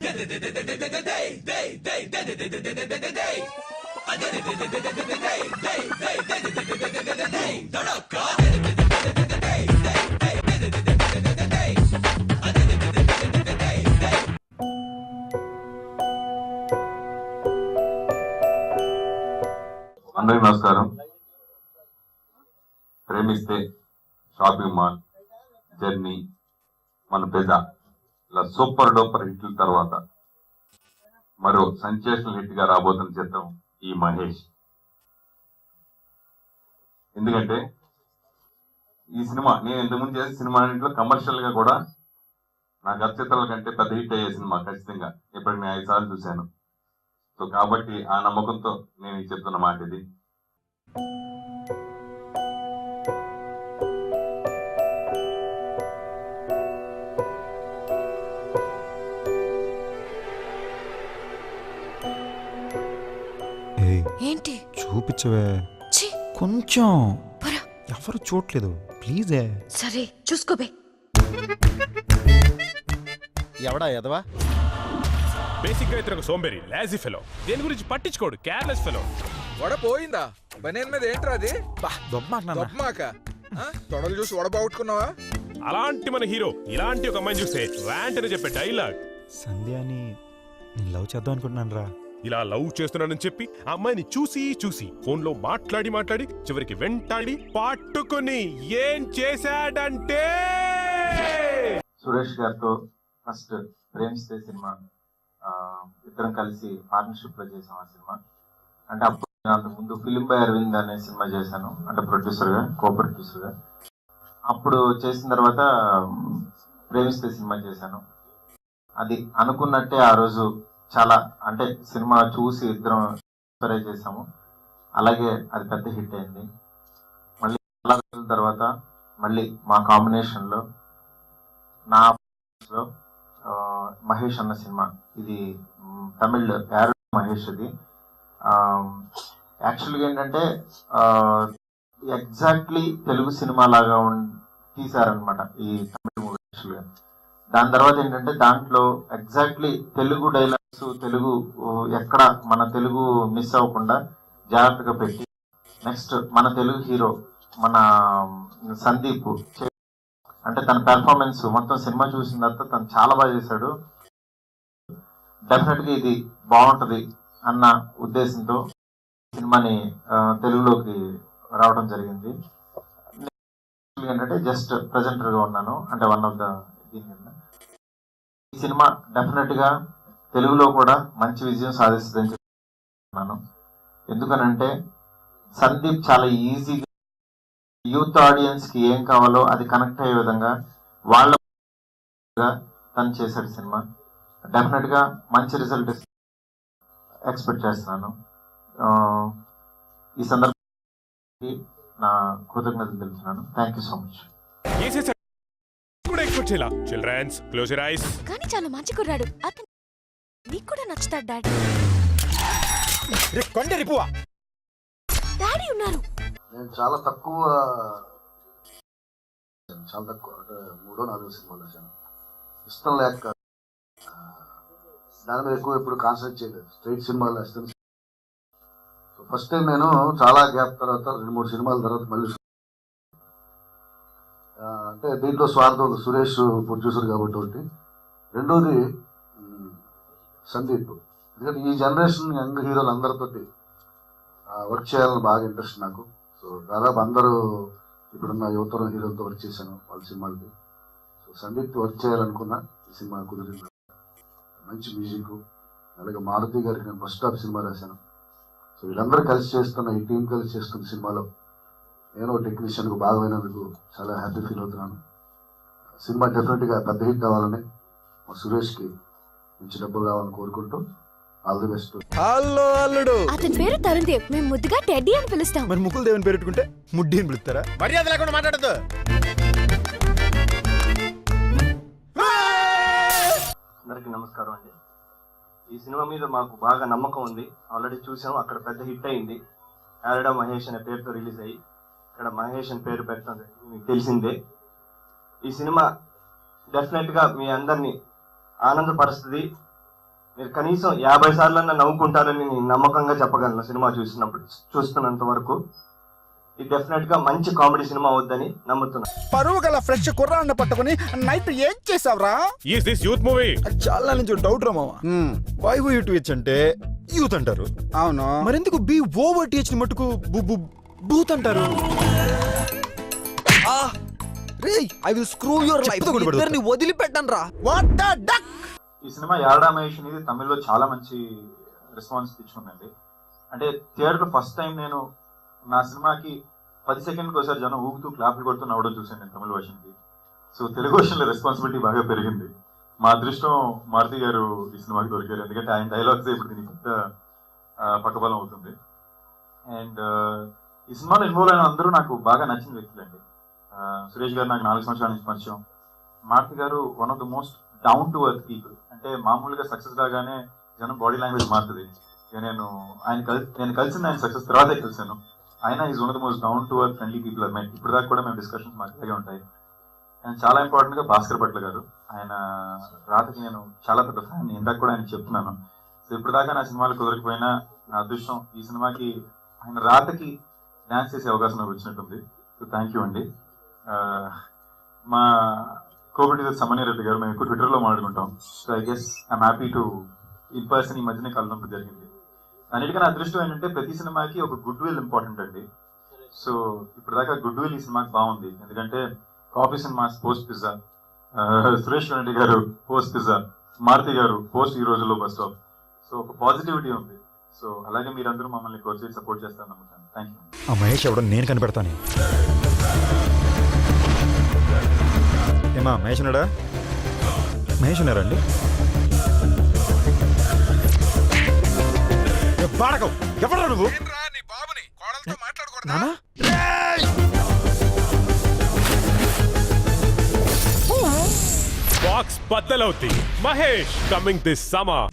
అందరికీ నమస్కారం. ప్రేమిస్తే shopping mall, journey, మన పెద్ద ఇలా సూపర్ డూపర్ హిట్ల తర్వాత మరో సెన్సేషనల్ హిట్ గా రాబోతున్న చిత్రం ఈ మహేష్. ఎందుకంటే ఈ సినిమా నేను ఇంతకుముందు చేసిన సినిమా ఇంట్లో కమర్షియల్ గా కూడా నా గత చిత్రాల కంటే పెద్ద హిట్ అయ్యే సినిమా ఖచ్చితంగా. ఇప్పటికి నేను 5 సార్లు చూశాను. సో కాబట్టి ఆ నమ్మకంతో నేను చెప్తున్న మాట ఇది. ఏంటి చూపించవే కొంచెం, ఎవరు చూడలేదు ప్లీజే. సరే చూసుకోబే. ఎవడా ఎదవా? బేసిక్ గా ఇతను సోంబేరి, లాజీ ఫెలో, దేని గురించి పట్టించుకోడు, కేర్లెస్ ఫెలో. వడపోయిందా? బనేన్ మీద ఏంట్రా అది? దొబ్బమాక తొడలు చూసి వడబాగుట్టుకున్నావా? అలాంటి మన హీరో ఇలాంటి ఒక అమ్మాయిని చూస్తే ర్యాంట్ అని చెప్పే డైలాగ్. సంధ్యాని నేను లవ్ చేద్దాం అనుకుంటున్నాను రా. ఇలా లవ్ చేస్తున్నానని చెప్పి ఆ అమ్మాయిని చూసి చూసి ఫోన్ లో మాట్లాడి చివరికి వెంటాడి పట్టుకుని ఏం చేశాడంటే సురేష్ గారితో ఫస్ట్ ప్రేమిస్తే సినిమా ఇద్దరం కలిసి పార్ట్నర్షిప్ లో చేసాం. ఆ సినిమా అంటే అప్పుడు అంతకు ముందు ఫిలిం బై అరవింద్ అనే సినిమా చేశాను, అంటే ప్రొడ్యూసర్ గా, కో ప్రొడ్యూసర్ గా. అప్పుడు చేసిన తర్వాత ప్రేమిస్తే సినిమా చేశాను. అది అనుకున్నట్టే ఆ రోజు చాలా, అంటే సినిమా చూసి ఇద్దరం ట్రై చేసాము. అలాగే అది పెద్ద హిట్ అయింది. మళ్ళీ చాలా రోజుల తర్వాత మళ్ళీ మా కాంబినేషన్ లో నా లో మహేష్ అన్న సినిమా, ఇది తమిళ్ యారో మహేష్. ఇది యాక్చువల్గా ఏంటంటే ఎగ్జాక్ట్లీ తెలుగు సినిమా లాగా తీశారనమాట ఈ తమిళ మూవీ. యాక్చువల్గా దాని తర్వాత ఏంటంటే దాంట్లో ఎగ్జాక్ట్లీ తెలుగు డైలాగ్స్, తెలుగు ఎక్కడ మన తెలుగు మిస్ అవ్వకుండా జాగ్రత్తగా పెట్టి, నెక్స్ట్ మన తెలుగు హీరో మన సందీప్, అంటే తన పెర్ఫార్మెన్స్ మొత్తం సినిమా చూసిన తర్వాత తను చాలా బాగా చేశాడు. డెఫినెట్ గా ఇది బాగుంటది అన్న ఉద్దేశంతో సినిమాని తెలుగులోకి రావడం జరిగింది. ఏంటంటే జస్ట్ ప్రెజెంటర్ గా ఉన్నాను, అంటే వన్ ఆఫ్ ద ఈ సినిమా డెఫినెట్ గా తెలుగులో కూడా మంచి విజయం సాధిస్తుందని చెప్తున్నాను. ఎందుకనంటే సందీప్ చాలా ఈజీగా యూత్ ఆడియన్స్ కి ఏం కావాలో అది కనెక్ట్ అయ్యే విధంగా వాళ్ళ తను చేశాడు సినిమా. డెఫినెట్ గా మంచి రిజల్ట్ ఎక్స్పెక్ట్ చేస్తున్నాను. ఈ సందర్భానికి నా కృతజ్ఞతలు తెలుపుతున్నాను. Thank you so much. Childrens close your eyes. కానీ చాలా మంచి కుర్రాడు, అతను నీకు కూడా నచ్చుతాడు డాడీ. డాడీ ఉన్నారు. నేను చాలా తక్కువ అంటే 3-4 సినిమాలు వచ్చాను. ఇష్టం లేక దాని మీద ఎక్కువ ఎప్పుడు కాన్సన్ట్రేట్ చేయలేదు. స్ట్రైట్ సినిమాలు వేస్తాను. ఫస్ట్ టైం నేను చాలా గ్యాప్ తర్వాత 2-3 సినిమాల తర్వాత మళ్ళీ, అంటే దీంట్లో స్వార్థం సురేష్ ప్రొడ్యూసర్ కాబట్టి ఒకటి, రెండోది సందీప్. ఎందుకంటే ఈ జనరేషన్ యంగ్ హీరోలు అందరితోటి వర్క్ చేయాలని బాగా ఇంట్రెస్ట్ నాకు. సో దాదాపు అందరూ ఇప్పుడున్న యువతరం హీరోలతో వర్క్ చేశాను వాళ్ళ సినిమాలకి. సో సందీప్ వర్క్ చేయాలనుకున్నా, ఈ సినిమా కుదిరింది. మంచి మ్యూజిక్, అలాగే మారుతి గారికి నేను ఫస్ట్ హాఫ్ సినిమా రాశాను. సో వీళ్ళందరూ కలిసి చేస్తున్న, ఈ టీం కలిసి చేస్తున్న సినిమాలో నేను టెక్నీషియన్కు భాగమైనందుకు చాలా హ్యాపీ ఫీల్ అవుతున్నాను. సినిమా డెఫినెట్గా పెద్ద హిట్ కావాలని, మా సురేష్కి మంచి డబ్బులు కావాలని కోరుకుంటూ ఆల్ ది బెస్ట్. హలో అల్లుడు. అతని పేరు తరుణ్ దేవ్, మేము ముద్దుగా టెడ్డీ అని పిలుస్తాం. మరి ముకుల్ దేవుని పేరు పెట్టుకుంటే ముడ్డి అని పిలుస్తారా? మర్యాద లేకుండా మాట్లాడద్దు. అందరికీ నమస్కారం అండి. ఈ సినిమా మీద మాకు బాగా నమ్మకం ఉంది. ఆల్రెడీ చూసాం, అక్కడ పెద్ద హిట్ అయింది. యారడా మహేష్ అనే పేరుతో రిలీజ్ అయ్యి ఇక్కడ మహేష్ అని పేరు పెట్టడం మీకు తెలిసిందే. ఈ సినిమా డెఫినెట్ గా మీ అందరినీ ఆనందపరుస్తుంది. మీరు కనీసం 50 సార్లన్నా నవ్వుకుంటారని నేను నమ్మకంగా చెప్పగలను సినిమా చూస్తున్నంత వరకు. ఇది డెఫినెట్ గా మంచి కామెడీ సినిమా అవుద్దని నమ్ముతున్నాను. పరువు గల ఫ్రెష్ కుర్రాన్ని పట్టుకుని నైట్ ఏం చేసావురా? Is this youth movie? చాలా నుంచి డౌట్ రా మామ. YOUTH అంటే యూత్ అంటారు. అవును, మరెందుకు BOVTH ని మట్టుకు బూత్ అంటారు? I will screw your life. ఇద్దరిని వదిలిపెట్టను రా. What the duck. ఈ సినిమా యారడా మహేష్ అనేది తమిళ్లో చాలా మంచి రెస్పాన్స్ తెచ్చుకుందండి. అంటే థియేటర్ ఫస్ట్ టైం నేను నా సినిమాకి 10 సెకండ్కి ఒకసారి జనం ఊగుతూ క్లాప్లు కొడుతూ నవ్వడం చూసాను నేను తమిళ వర్షన్కి. సో తెలుగు వర్షన్లో రెస్పాన్సిబిలిటీ బాగా పెరిగింది. మా అదృష్టం మారుతి గారు ఈ సినిమాకి దొరికారు, ఎందుకంటే ఆయన డైలాగ్స్ ఇప్పుడు దీనికి పెద్ద పక్కబలం అవుతుంది. అండ్ ఈ సినిమాలో ఇన్వాల్వ్ అయిన అందరూ నాకు బాగా నచ్చిన వ్యక్తులండి. సురేష్ గారు నాకు 4 సంవత్సరాల నుంచి పరిచయం. మారుతి గారు one of the most down to earth people. అంటే మామూలుగా సక్సెస్ రాగానే జనం బాడీ లాంగ్వేజ్ మారుతుంది. నేను కలిసింది ఆయన సక్సెస్ తర్వాతే కలిసాను. ఆయన is one of the most down to earth friendly people. ఇప్పుడు దాకా కూడా మేము డిస్కషన్స్ మాకు ఇలాగే ఉంటాయి. అండ్ చాలా ఇంపార్టెంట్ గా భాస్కర్ భట్ల గారు, ఆయన రాతకి నేను చాలా పెద్ద ఫ్యాన్. ఇందాక కూడా ఆయన చెప్తున్నాను. సో ఇప్పుడు దాకా నా సినిమాలు కుదరకపోయినా నా అదృష్టం ఈ సినిమాకి ఆయన రాతకి డాన్స్ చేసే అవకాశం నాకు వచ్చినట్టుంది. సో థ్యాంక్ యూ అండి. మా కోవిడ్ సమన్య రెడ్డి గారు మేము ఎక్కువ ట్విట్టర్లో మాట్లాడుకుంటాం. So I guess I'm happy to in person ఈ మధ్యనే కలవడం జరిగింది. అన్నిటికన్నా అదృష్టం ఏంటంటే ప్రతి సినిమాకి ఒక గుడ్ విల్ ఇంపార్టెంట్ అండి. సో ఇప్పుడు దాకా గుడ్ విల్ ఈ సినిమాకి బాగుంది. ఎందుకంటే coffee cinemas post pizza, Suresh Reddy గారు పోస్ట్ పిజ్జా, మారుతి గారు పోస్ట్ ఈ రోజుల్లో బస్ స్టాప్. సో ఒక పాజిటివిటీ ఉంది. సో అలాగే మీరందరూ మమ్మల్ని ప్రోత్సహించి సపోర్ట్ చేస్తారని నమ్ముతాను. Thank you. ఆ మహేష్ ఎవడో నేను కనిపెడతాను. ఏమా మహేష్ ఉన్నాడా? మహేష్ ఉన్నారా అండి? బాడకం ఎవరా నువ్వు? నీ బాబుని కోడలతో మాట్లాడకూడదా? నానా బాక్స్ బద్దలవుద్ది. Mahesh coming this summer.